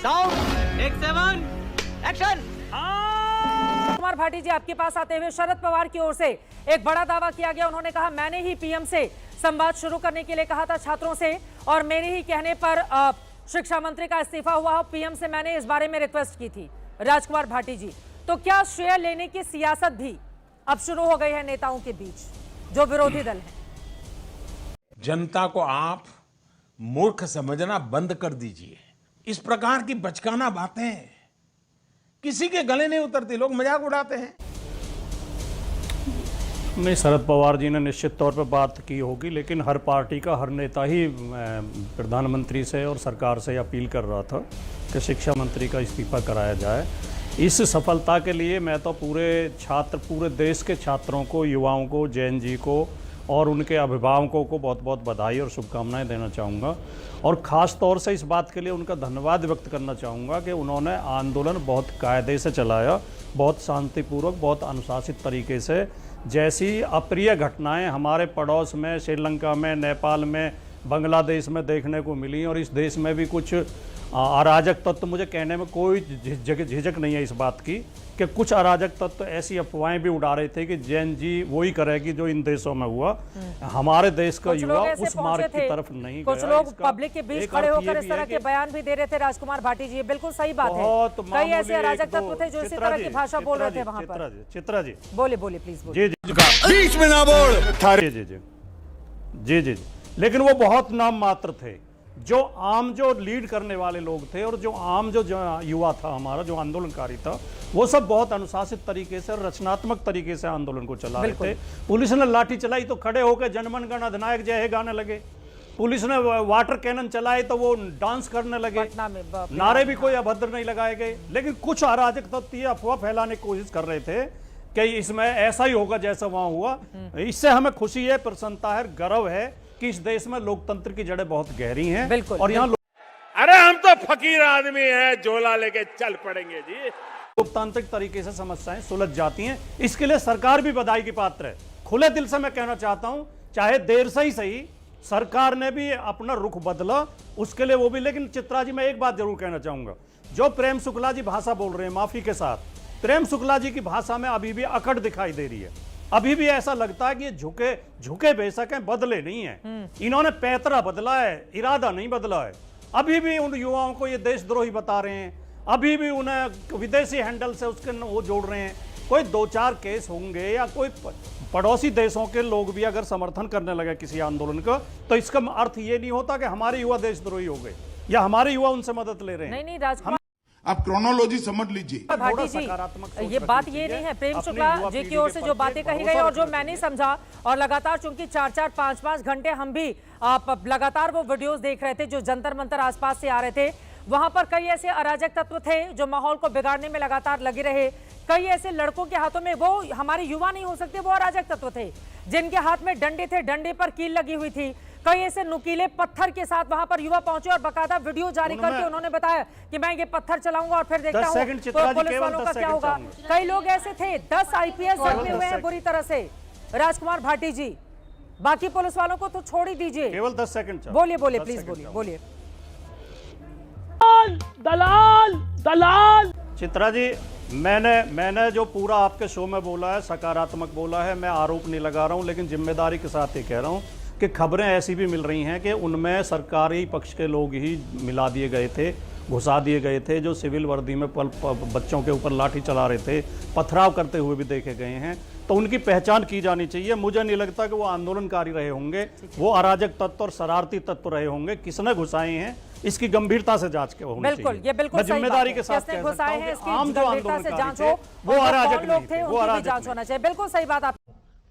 Sound take 7 action. Kumar Bhati ji, आपके पास आते हुए शरद पवार की ओर से एक बड़ा दावा किया गया। उन्होंने कहा मैंने ही पीएम से संवाद शुरू करने के लिए कहा था छात्रों से, और मेरे ही कहने पर शिक्षा मंत्री का इस्तीफा हुआ। पीएम से मैंने इस बारे में रिक्वेस्ट की थी। राजकुमार भाटी जी, तो क्या श्रेय लेने की सियासत भी अब शुरू हो गई है नेताओं के बीच, जो विरोधी दल है? जनता को आप मूर्ख समझना बंद कर दीजिए। इस प्रकार की बचकाना बातें किसी के गले नहीं उतरती, लोग मजाक उड़ाते हैं। नहीं, शरद पवार जी ने निश्चित तौर पर बात की होगी, लेकिन हर पार्टी का हर नेता ही प्रधानमंत्री से और सरकार से अपील कर रहा था कि शिक्षा मंत्री का इस्तीफा कराया जाए। इस सफलता के लिए मैं तो पूरे देश के छात्रों को, युवाओं को, जैन जी को और उनके अभिभावकों को बहुत बहुत बधाई और शुभकामनाएं देना चाहूँगा, और ख़ास तौर से इस बात के लिए उनका धन्यवाद व्यक्त करना चाहूँगा कि उन्होंने आंदोलन बहुत कायदे से चलाया, बहुत शांतिपूर्वक, बहुत अनुशासित तरीके से। जैसी अप्रिय घटनाएं हमारे पड़ोस में, श्रीलंका में, नेपाल में, बांग्लादेश में देखने को मिली, और इस देश में भी कुछ अराजक तत्व, मुझे कहने में कोई झिझक नहीं है इस बात की कि कुछ अराजक तत्व ऐसी अफवाहें भी उड़ा रहे थे कि जैन जी वही करेगी जो इन देशों में हुआ। हमारे देश का युवा उस मार्ग की तरफ नहीं गया। कुछ लोग पब्लिक के बीच खड़े होकर इस तरह के बयान भी दे रहे थे। राजकुमार भाटी जी, बिल्कुल सही बात है। कई ऐसे अराजक तत्व थे जो इसी तरह की भाषा बोल रहे थे वहाँ पर। चित्रा जी बोले प्लीज बोले। जी जी, बीच में ना बोल। जी जी जी जी जी, लेकिन वो बहुत नाम मात्र थे। जो लीड करने वाले लोग थे और जो युवा था हमारा, जो आंदोलनकारी था, वो सब बहुत अनुशासित तरीके से, रचनात्मक तरीके से आंदोलन को चला रहे थे। पुलिस ने लाठी चलाई तो खड़े होकर जनमन गण अधिनायक जय हे गाने लगे। पुलिस ने वाटर कैनन चलाए तो वो डांस करने लगे। नारे भी कोई अभद्र नहीं लगाए गए। लेकिन कुछ अराजक तत्व ये अफवाह फैलाने की कोशिश कर रहे थे कि इसमें ऐसा ही होगा जैसा वहां हुआ। इससे हमें खुशी है, प्रसन्नता है, गर्व है कि इस देश में लोकतंत्र की जड़ें बहुत गहरी हैं। और यहाँ अरे हम तो फकीर आदमी हैं, झोला लेके चल पड़ेंगे जी। लोकतांत्रिक तरीके से समस्याएं सुलझ जाती हैं, इसके लिए सरकार भी बधाई की पात्र है। खुले दिल से मैं कहना चाहता हूं, चाहे देर से ही सही, सरकार ने भी अपना रुख बदला, उसके लिए वो भी। लेकिन चित्रा जी, मैं एक बात जरूर कहना चाहूंगा, जो प्रेम शुक्ला जी भाषा बोल रहे हैं, माफी के साथ, प्रेम शुक्ला जी की भाषा में अभी भी अकड़ दिखाई दे रही है। अभी भी ऐसा लगता है कि ये झुके बेशक हैं, बदले नहीं है। इन्होंने पैतरा बदला है, इरादा नहीं बदला है। अभी भी उन युवाओं को ये देशद्रोही बता रहे हैं, अभी भी उन्हें विदेशी हैंडल से उसके वो जोड़ रहे हैं। कोई 2-4 केस होंगे या कोई पड़ोसी देशों के लोग भी अगर समर्थन करने लगे किसी आंदोलन का, तो इसका अर्थ ये नहीं होता कि हमारे युवा देशद्रोही हो गए या हमारे युवा उनसे मदद ले रहे हैं। नहीं राजकुमार, आप क्रोनोलॉजी समझ लीजिए। भाटी जी, ये बात ये नहीं है। प्रेम शुक्ला जी की ओर से जो बातें कही गई और जो मैंने समझा, और लगातार चूंकि 4-4, 5-5 घंटे हम भी लगातार वो वीडियोस देख रहे थे जो जंतर मंतर आसपास से आ रहे थे। वहां पर कई ऐसे अराजक तत्व थे जो माहौल को बिगाड़ने में लगातार लगे रहे। कई ऐसे लड़कों के हाथों में, वो हमारे युवा नहीं हो सकते, वो अराजक तत्व थे जिनके हाथ में डंडे थे, डंडे पर कील लगी हुई थी। कई ऐसे नुकीले पत्थर के साथ वहां पर युवा पहुंचे और बकायदा वीडियो जारी करके उन्होंने बताया कि मैं ये पत्थर चलाऊंगा और फिर देखता हूं तो पुलिस वालों का क्या होगा। कई लोग ऐसे थे, 10 आईपीएस जख्मी हुए हैं बुरी तरह से। राजकुमार भाटी जी, बाकी पुलिस वालों को तो छोड़ ही दीजिए। केवल 10 सेकंड। बोलिए प्लीज बोलिए। दलाल चित्रा जी, मैंने जो पूरा आपके शो में बोला है, सकारात्मक बोला है। मैं आरोप नहीं लगा रहा हूं, लेकिन जिम्मेदारी के साथ ये कह रहा हूं कि खबरें ऐसी भी मिल रही हैं कि उनमें सरकारी पक्ष के लोग ही मिला दिए गए थे, घुसा दिए गए थे, जो सिविल वर्दी में बच्चों के ऊपर लाठी चला रहे थे, पथराव करते हुए भी देखे गए हैं। तो उनकी पहचान की जानी चाहिए। मुझे नहीं लगता कि वो आंदोलनकारी रहे होंगे, वो अराजक तत्व और शरारती तत्व रहे होंगे। किसने घुसाए हैं, इसकी गंभीरता से जांच के होनी चाहिए। ये बिल्कुल जिम्मेदारी के साथ कह सकता हूं कि आम जो आंदोलनकारी थे वो अराजक नहीं थे, वो अराजक जांच होना चाहिए। बिल्कुल सही बात। आप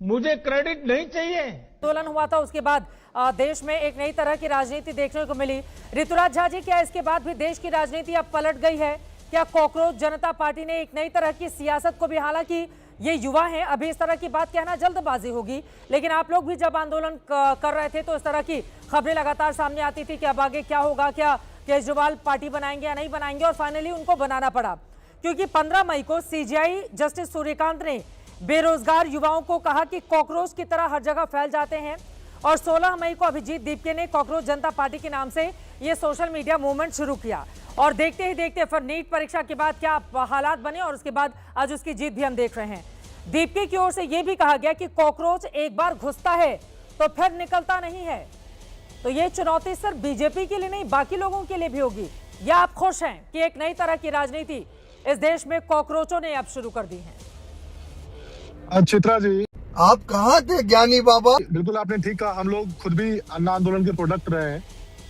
मुझे क्रेडिट नहीं चाहिए। आंदोलन हुआ था, उसके बाद देश में एक नई तरह की राजनीति देखने को मिली। ऋतुराज झा जी, क्या इसके बाद भी देश की राजनीति अब पलट गई है? क्या कॉकरोच जनता पार्टी ने एक नई तरह की सियासत को भी, हालांकि ये युवा हैं, अभी इस तरह की बात कहना जल्दबाजी होगी, लेकिन आप लोग भी जब आंदोलन कर रहे थे तो इस तरह की खबरें लगातार सामने आती थी कि अब आगे क्या होगा, क्या केजरीवाल पार्टी बनाएंगे या नहीं बनाएंगे, और फाइनली उनको बनाना पड़ा क्योंकि 15 मई को सीजीआई जस्टिस सूर्यकांत ने बेरोजगार युवाओं को कहा कि कॉकरोच की तरह हर जगह फैल जाते हैं, और 16 मई को अभिजीत दीपके ने कॉकरोच जनता पार्टी के नाम से ये सोशल मीडिया मूवमेंट शुरू किया और देखते ही देखते फिर नीट परीक्षा के बाद क्या हालात बने और उसके बाद आज उसकी जीत भी हम देख रहे हैं। दीप्ति की ओर से यह भी कहा गया कि कॉकरोच एक बार घुसता है तो फिर निकलता नहीं है। तो ये चुनौती सिर्फ बीजेपी के लिए नहीं, बाकी लोगों के लिए भी होगी। या आप खुश हैं कि एक नई तरह की राजनीति इस देश में कॉकरोचों ने अब शुरू कर दी है? चित्रा जी, आप कहाँ थे ज्ञानी बाबा? बिल्कुल आपने ठीक कहा। हम लोग खुद भी अन्ना आंदोलन के प्रोडक्ट रहे हैं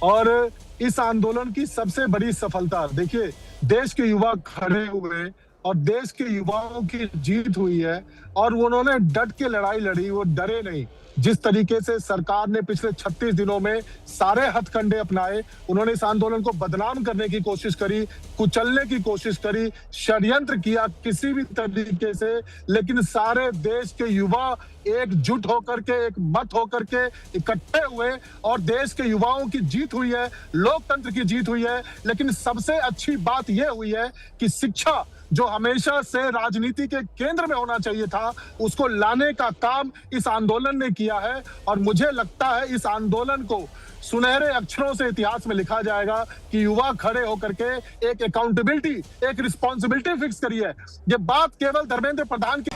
और इस आंदोलन की सबसे बड़ी सफलता, देखिए, देश के युवा खड़े हुए और देश के युवाओं की जीत हुई है और उन्होंने डट के लड़ाई लड़ी, वो डरे नहीं। जिस तरीके से सरकार ने पिछले 36 दिनों में सारे हथकंडे अपनाए, उन्होंने इस आंदोलन को बदनाम करने की कोशिश करी, कुचलने की कोशिश करी, षड्यंत्र किया किसी भी तरीके से, लेकिन सारे देश के युवा एकजुट होकर के, एक मत होकर के इकट्ठे हुए और देश के युवाओं की जीत हुई है, लोकतंत्र की जीत हुई है। लेकिन सबसे अच्छी बात यह हुई है कि शिक्षा, जो हमेशा से राजनीति के केंद्र में होना चाहिए था, उसको लाने का काम इस आंदोलन ने किया है और मुझे लगता है इस आंदोलन को सुनहरे अक्षरों से इतिहास में लिखा जाएगा कि युवा खड़े होकर के एक अकाउंटेबिलिटी, एक रिस्पॉन्सिबिलिटी फिक्स करी है। ये बात केवल धर्मेंद्र प्रधान की,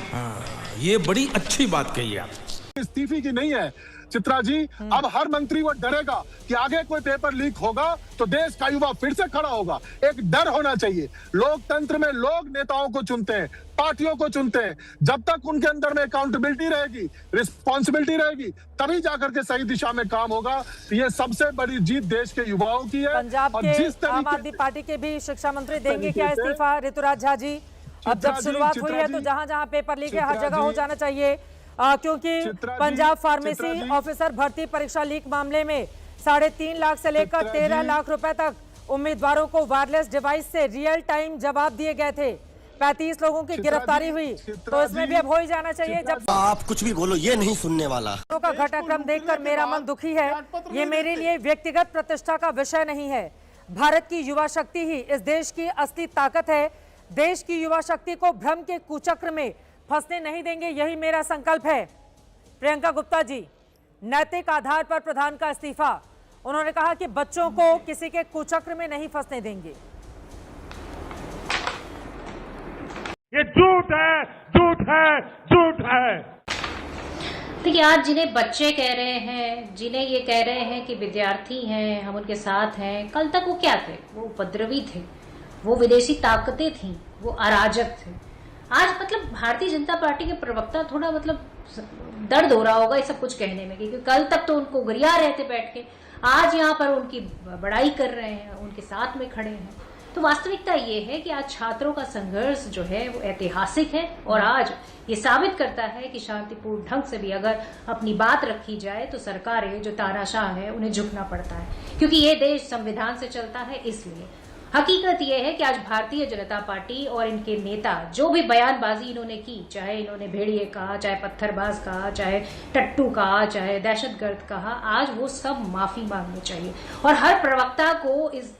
ये बड़ी अच्छी बात कही आप, इस्तीफे की नहीं है चित्रा जी। अब हर मंत्री वो डरेगा कि आगे कोई पेपर लीक होगा तो देश का युवा फिर से खड़ा होगा। एक डर होना चाहिए। लोकतंत्र में लोग नेताओं को चुनते हैं, पार्टियों को चुनते हैं। जब तक उनके अंदर में अकाउंटेबिलिटी रहेगी, रिस्पॉन्सिबिलिटी रहेगी, तभी जाकर के सही दिशा में काम होगा। ये सबसे बड़ी जीत देश के युवाओं की है। पंजाब के आम आदमी पार्टी के भी शिक्षा मंत्री देंगे क्या इस्तीफा, ऋतुराज झा जी? अब जब शुरुआत हुई है तो जहां जहां पेपर लीक है हर जगह हो जाना चाहिए, क्योंकि पंजाब फार्मेसी ऑफिसर भर्ती परीक्षा लीक मामले में 3.5 लाख से लेकर 13 लाख रुपए तक उम्मीदवारों को वायरलेस डिवाइस से रियल टाइम जवाब दिए गए थे। 35 लोगों की गिरफ्तारी हुई, तो इसमें भी अब हो ही जाना चाहिए। जब आप कुछ भी बोलो, ये नहीं सुनने वाला। का घटनाक्रम देखकर मेरा मन दुखी है। ये मेरे लिए व्यक्तिगत प्रतिष्ठा का विषय नहीं है। भारत की युवा शक्ति ही इस देश की असली ताकत है। देश की युवा शक्ति को भ्रम के कुचक्र में फंसने नहीं देंगे, यही मेरा संकल्प है। प्रियंका गुप्ता जी, नैतिक आधार पर प्रधान का इस्तीफा। उन्होंने कहा कि बच्चों को किसी के कुचक्र में नहीं फंसने देंगे। ये झूठ है, झूठ है, झूठ है। देखिए, आज जिन्हें बच्चे कह रहे हैं, जिन्हें ये कह रहे हैं कि विद्यार्थी हैं, हम उनके साथ हैं, कल तक वो क्या थे? वो उपद्रवी थे, वो विदेशी ताकतें थीं, वो अराजक थे। आज मतलब भारतीय जनता पार्टी के प्रवक्ता थोड़ा मतलब दर्द हो रहा होगा ये सब कुछ कहने में, क्योंकि कल तक तो उनको गरिया रहे थे बैठ के, आज यहाँ पर उनकी बड़ाई कर रहे हैं, उनके साथ में खड़े हैं। तो वास्तविकता ये है कि आज छात्रों का संघर्ष जो है वो ऐतिहासिक है और आज ये साबित करता है कि शांतिपूर्ण ढंग से भी अगर अपनी बात रखी जाए तो सरकारें जो तानाशाह है उन्हें झुकना पड़ता है, क्योंकि ये देश संविधान से चलता है। इसलिए हकीकत यह है कि आज भारतीय जनता पार्टी और इनके नेता जो भी बयानबाजी इन्होंने की, चाहे इन्होंने भेड़िए कहा, चाहे पत्थरबाज कहा, चाहे टट्टू कहा, चाहे दहशतगर्द कहा, आज वो सब माफी मांगनी चाहिए। और हर प्रवक्ता को इस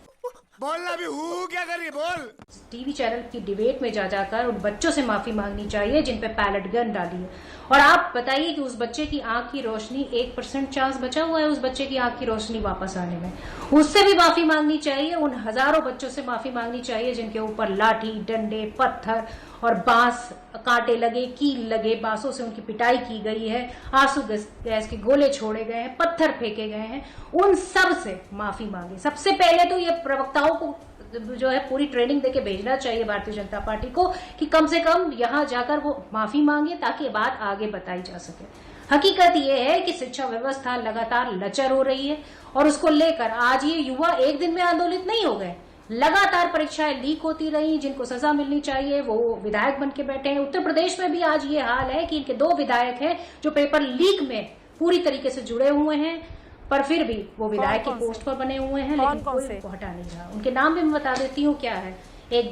बोलना भी हूँ, क्या करिए बोल। टीवी चैनल की डिबेट में जा जाकर उन बच्चों से माफी मांगनी चाहिए जिन पे पैलेट गन डाली है। और आप बताइए कि उस बच्चे की आंख की रोशनी 1% चांस बचा हुआ है उस बच्चे की आंख की रोशनी वापस आने में, उससे भी माफी मांगनी चाहिए। उन हजारों बच्चों से माफी मांगनी चाहिए जिनके ऊपर लाठी, डंडे, पत्थर और बांस, कांटे लगे, कील लगे, बांसों से उनकी पिटाई की गई है, आंसू गैस के गोले छोड़े गए हैं, पत्थर फेंके गए हैं। उन सब से माफी मांगे। सबसे पहले तो ये प्रवक्ताओं को जो है पूरी ट्रेनिंग देके भेजना चाहिए भारतीय जनता पार्टी को कि कम से कम यहां जाकर वो माफी मांगे ताकि बात आगे बताई जा सके। हकीकत ये है कि शिक्षा व्यवस्था लगातार लचर हो रही है और उसको लेकर आज ये युवा एक दिन में आंदोलित नहीं हो गए। लगातार परीक्षाएं लीक होती रही, जिनको सजा मिलनी चाहिए वो विधायक बन के बैठे हैं। उत्तर प्रदेश में भी आज ये हाल है कि इनके 2 विधायक हैं जो पेपर लीक में पूरी तरीके से जुड़े हुए हैं, पर फिर भी वो विधायक के पोस्ट पर बने हुए हैं, लेकिन कोई उनको हटा नहीं रहा। उनके नाम भी मैं बता देती हूँ क्या है। एक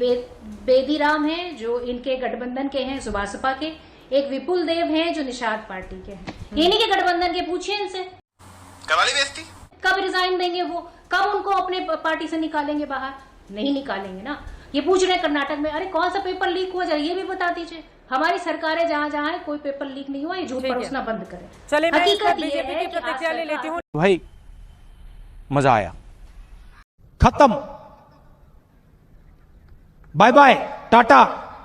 बेदीराम है जो इनके गठबंधन के हैं, सुभासपा के। एक विपुल देव हैं जो निषाद पार्टी के हैं। इन्हीं के गठबंधन के, पूछिए इनसे करवाली बेइज्जती, कब रिजाइन देंगे वो, कब उनको अपने पार्टी से निकालेंगे बाहर? नहीं निकालेंगे ना। ये पूछ रहे हैं कर्नाटक में, अरे कौन सा पेपर लीक हुआ, जरा ये भी बता दीजिए। हमारी सरकारें जहां जहां है कोई पेपर लीक नहीं हुआ, ये झूठ परोसना बंद करें। चलिए मैं हकीकत ये बीजेपी है की कि प्रतिक्रिया ले लेती हूँ। भाई मजा आया, खत्म। Bye bye, tata,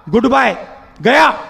good bye, गया।